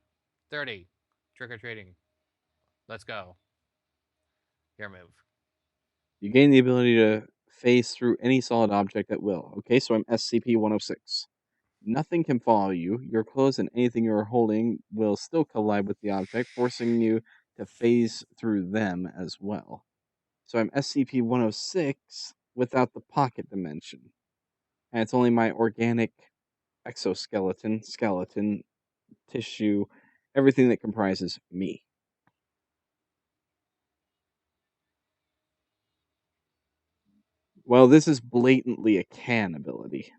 30 trick or treating. Let's go. Your move. You gain the ability to phase through any solid object at will. Okay, so I'm SCP-106. Nothing can follow you. Your clothes and anything you are holding will still collide with the object, forcing you to phase through them as well. So I'm SCP-106 without the pocket dimension. And it's only my organic exoskeleton, skeleton, tissue, everything that comprises me. Well, this is blatantly a can ability.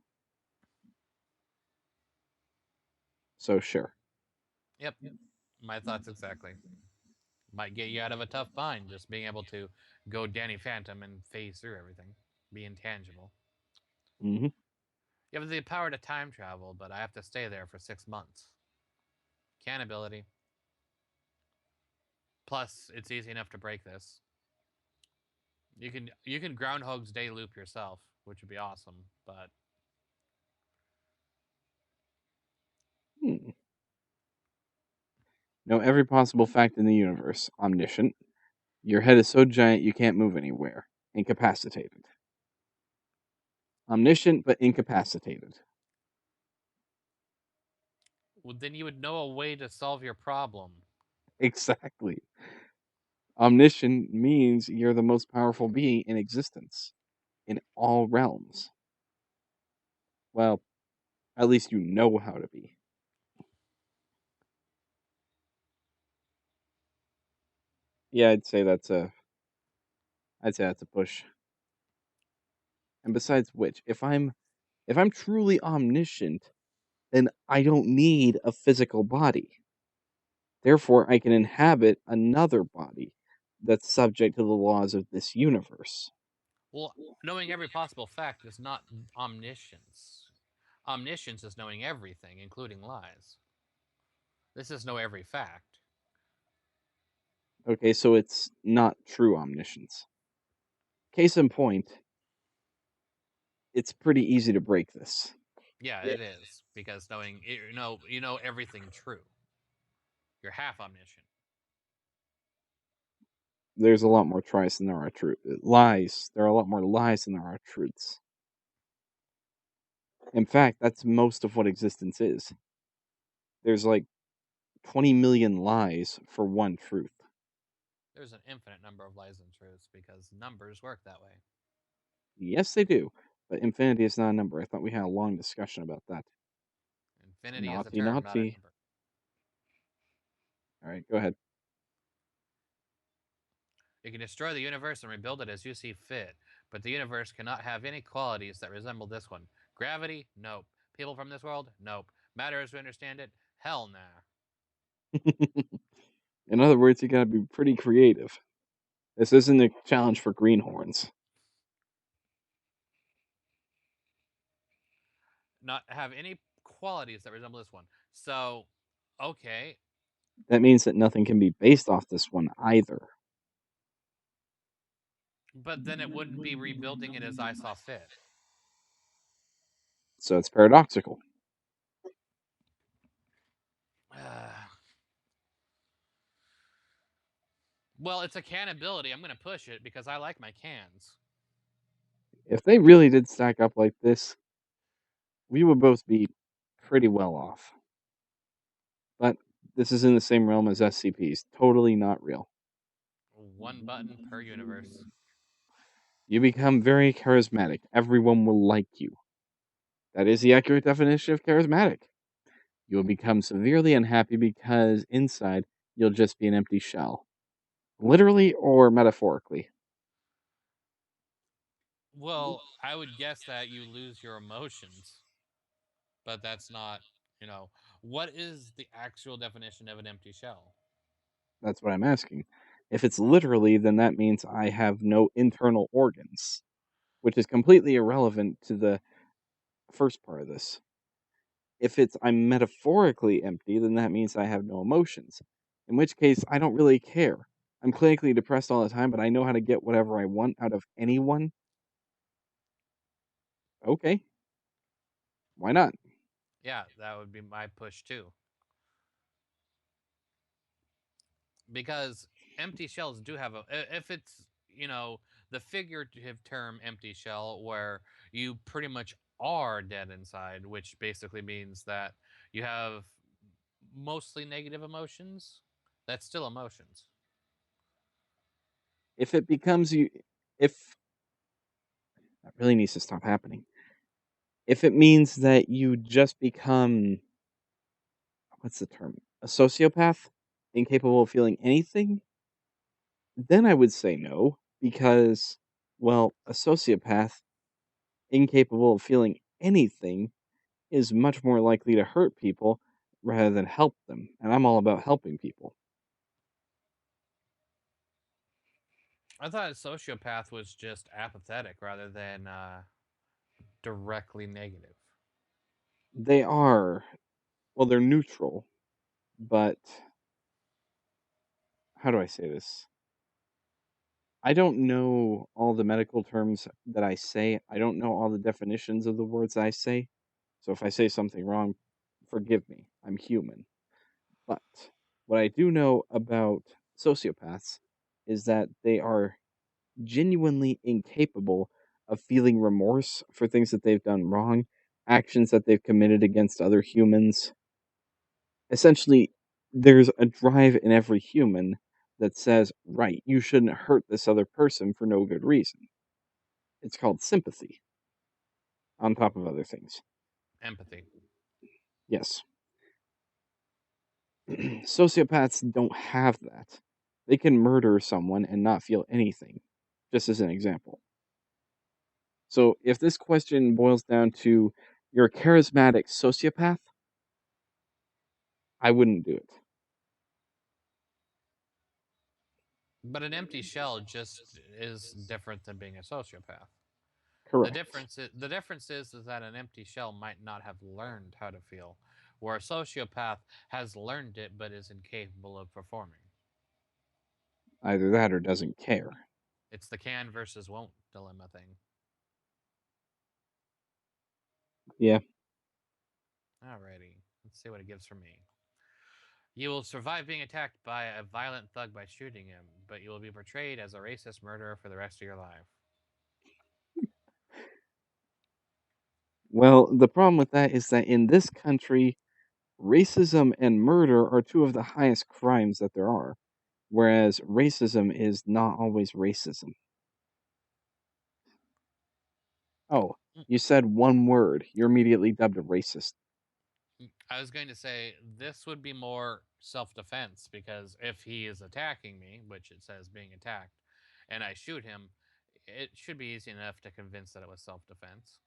So sure. Yep, my thoughts exactly. Might get you out of a tough bind just being able to go Danny Phantom and phase through everything, be intangible. Hmm. You have the power to time travel, but I have to stay there for 6 months. Can ability. Plus, it's easy enough to break this. You can Groundhog's Day loop yourself, which would be awesome. But Hmm. Know every possible fact in the universe. Omniscient. Your head is so giant you can't move anywhere. Incapacitated. Omniscient but incapacitated. well, then you would know a way to solve your problem. Exactly. Omniscient means you're the most powerful being in existence in all realms. Well, at least you know how to be. Yeah, I'd say that's a push. And besides which, if I'm truly omniscient, then I don't need a physical body. Therefore, I can inhabit another body that's subject to the laws of this universe. Well, knowing every possible fact is not omniscience. Omniscience is knowing everything, including lies. This is know every fact. Okay, so it's not true omniscience. Case in point, it's pretty easy to break this. Yeah, it is because you know everything true. You're half omniscient. There's a lot more tries than there are truth. Lies. There are a lot more lies than there are truths. In fact, that's most of what existence is. There's like 20 million lies for one truth. There's an infinite number of lies and truths because numbers work that way. Yes, they do. But infinity is not a number. I thought we had a long discussion about that. Infinity is a Naughty, term, not a naughty. number. All right, go ahead. You can destroy the universe and rebuild it as you see fit, but the universe cannot have any qualities that resemble this one. Gravity? Nope. People from this world? Nope. Matter as we understand it? Hell nah. In other words, you gotta be pretty creative. This isn't a challenge for greenhorns. Not have any qualities that resemble this one. So, okay, That means that nothing can be based off this one either. but then it wouldn't be rebuilding it as I saw fit. So it's paradoxical. Well, it's a can ability. I'm going to push it because I like my cans. If they really did stack up like this, we would both be pretty well off. But this is in the same realm as SCPs. Totally not real. One button per universe. You become very charismatic. Everyone will like you. That is the accurate definition of charismatic. You will become severely unhappy because inside you'll just be an empty shell. Literally or metaphorically. Well, I would guess that you lose your emotions, but that's not. You know, what is the actual definition of an empty shell? That's what I'm asking. If it's literally, then that means I have no internal organs, which is completely irrelevant to the first part of this. If it's I'm metaphorically empty, then that means I have no emotions. In which case, I don't really care. I'm clinically depressed all the time, but I know how to get whatever I want out of anyone. Okay, why not? Yeah, that would be my push too. Because empty shells do have a, if it's, the figurative term empty shell where you pretty much are dead inside, which basically means that you have mostly negative emotions, that's still emotions. If it becomes you, if that really needs to stop happening. If it means that you just become, what's the term? A sociopath, incapable of feeling anything, then I would say no, because, well, a sociopath, incapable of feeling anything, is much more likely to hurt people rather than help them. And I'm all about helping people. I thought a sociopath was just apathetic rather than directly negative. They are, well, they're neutral, but how do I say this? I don't know all the medical terms that I say. I don't know all the definitions of the words I say. So if I say something wrong, forgive me. I'm human. But what I do know about sociopaths is that they are genuinely incapable of feeling remorse for things that they've done wrong, actions that they've committed against other humans. Essentially, there's a drive in every human that says, right, you shouldn't hurt this other person for no good reason. It's called sympathy, on top of other things. Empathy. Yes. Sociopaths don't have that. They can murder someone and not feel anything, just as an example. So if this question boils down to you're a charismatic sociopath, I wouldn't do it. But an empty shell just is different than being a sociopath. Correct. The difference is that an empty shell might not have learned how to feel, where a sociopath has learned it but is incapable of performing. Either that or doesn't care. It's the can versus won't dilemma thing. Yeah. Alrighty, let's see what it gives for me. You will survive being attacked by a violent thug by shooting him, but you will be portrayed as a racist murderer for the rest of your life. Well, the problem with that is that in this country, racism and murder are two of the highest crimes that there are, whereas racism is not always racism. Oh, you said one word. You're immediately dubbed a racist. I was going to say this would be more self defense because if he is attacking me, which it says being attacked, and I shoot him, it should be easy enough to convince that it was self defense.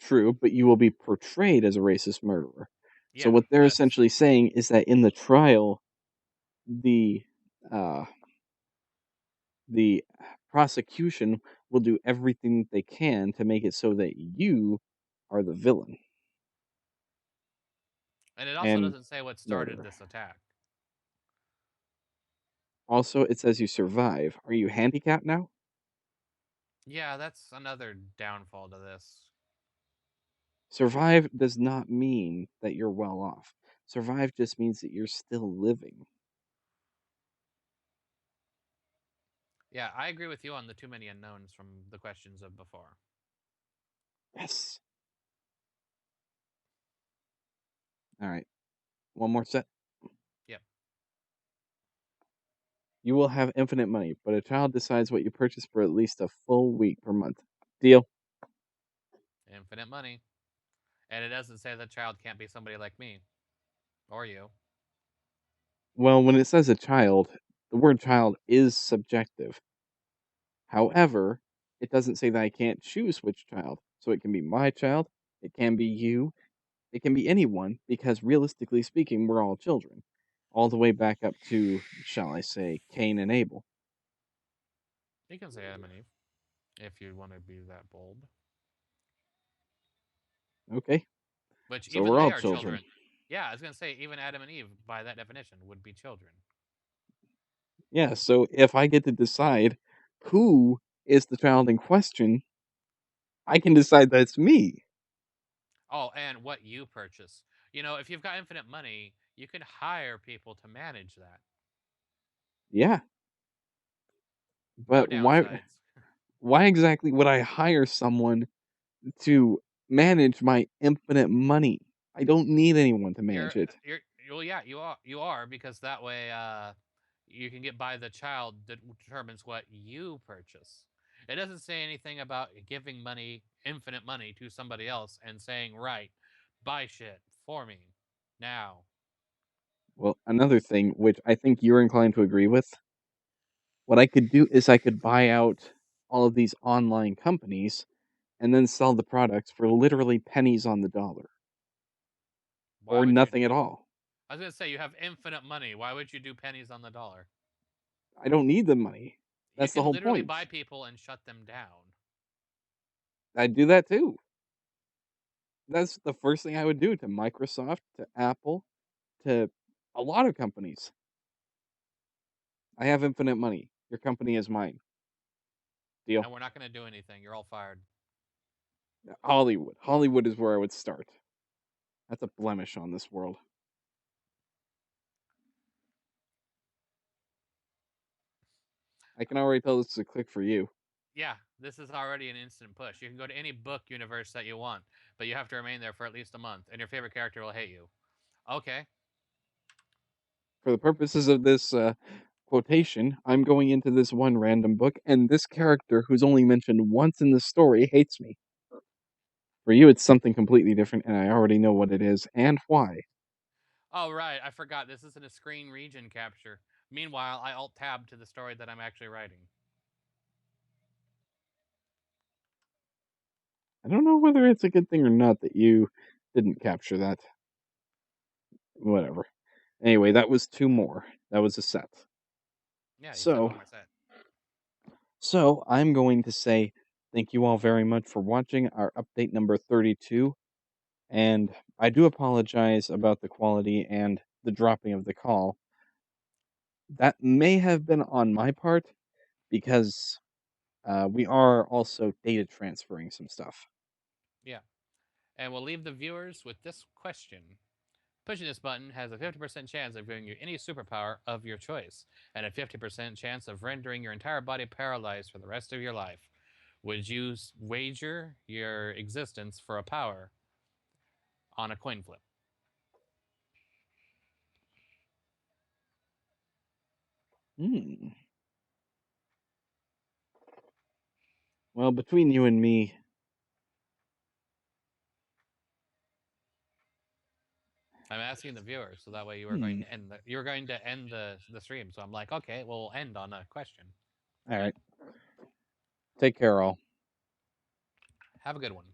True, but you will be portrayed as a racist murderer. So Yeah, what they're that's essentially saying is that in the trial, the uh, the prosecution will do everything they can to make it so that you are the villain and it also and doesn't say what started murderer. this attack. Also, it says you survive. Are you handicapped now? Yeah, that's another downfall to this. Survive does not mean that you're well off. Survive just means that you're still living. Yeah, I agree with you on the too many unknowns from the questions of before. Yes. All right. One more set. Yep, You will have infinite money, but a child decides what you purchase for at least a full week per month. Deal? infinite money. And it doesn't say the child can't be somebody like me or you. Well, when it says a child, the word child is subjective. However, it doesn't say that I can't choose which child. So it can be my child, it can be you, It can be anyone because realistically speaking, we're all children. All the way back up to, shall I say, Cain and Abel. You can say Adam and Eve if you want to be that bold. Okay, Which so even we're they all are children. children. Yeah, I was gonna say even Adam and Eve, by that definition, would be children. Yeah, so if I get to decide who is the child in question, I can decide that's me. Oh, and what you purchase. You know, if you've got infinite money, you can hire people to manage that. Yeah, No but downsides. why exactly would I hire someone to manage my infinite money? I don't need anyone to manage it. You're well, yeah, you are because that way you can get by the child that determines what you purchase. It doesn't say anything about giving money, infinite money, to somebody else and saying, right, buy shit for me now. Well, another thing which I think you're inclined to agree with, what I could do is I could buy out all of these online companies and then sell the products for literally pennies on the dollar Why or would you nothing do? at all. I was gonna say you have infinite money. Why would you do pennies on the dollar? I don't need the money. You That's the can whole literally point. buy people and shut them down. I'd do that too. That's the first thing I would do to Microsoft, to Apple, to a lot of companies. I have infinite money. Your company is mine. Deal. And we're not gonna do anything. You're all fired. Hollywood. Hollywood is where I would start. That's a blemish on this world. I can already tell this is a click for you. Yeah, this is already an instant push. You can go to any book universe that you want, but you have to remain there for at least a month, and your favorite character will hate you. Okay. For the purposes of this quotation, I'm going into this one random book, and this character, who's only mentioned once in the story, hates me. For you, it's something completely different, and I already know what it is and why. Oh, right. I forgot. This isn't a screen region capture. Meanwhile, I alt tab to the story that I'm actually writing. I don't know whether it's a good thing or not that you didn't capture that. Whatever. Anyway, that was two more. That was a set. Yeah, you said So, one more set. so I'm going to say thank you all very much for watching our update number 32. And I do apologize about the quality and the dropping of the call. That may have been on my part because we are also data transferring some stuff. Yeah. And we'll leave the viewers with this question. Pushing this button has a 50% chance of giving you any superpower of your choice, and a 50% chance of rendering your entire body paralyzed for the rest of your life. Would you wager your existence for a power on a coin flip? Hmm. Well, between you and me, I'm asking the viewers, so that way you are going hmm. to end the stream. So I'm like, okay, we'll end on a question. All right. Take care, all. Have a good one.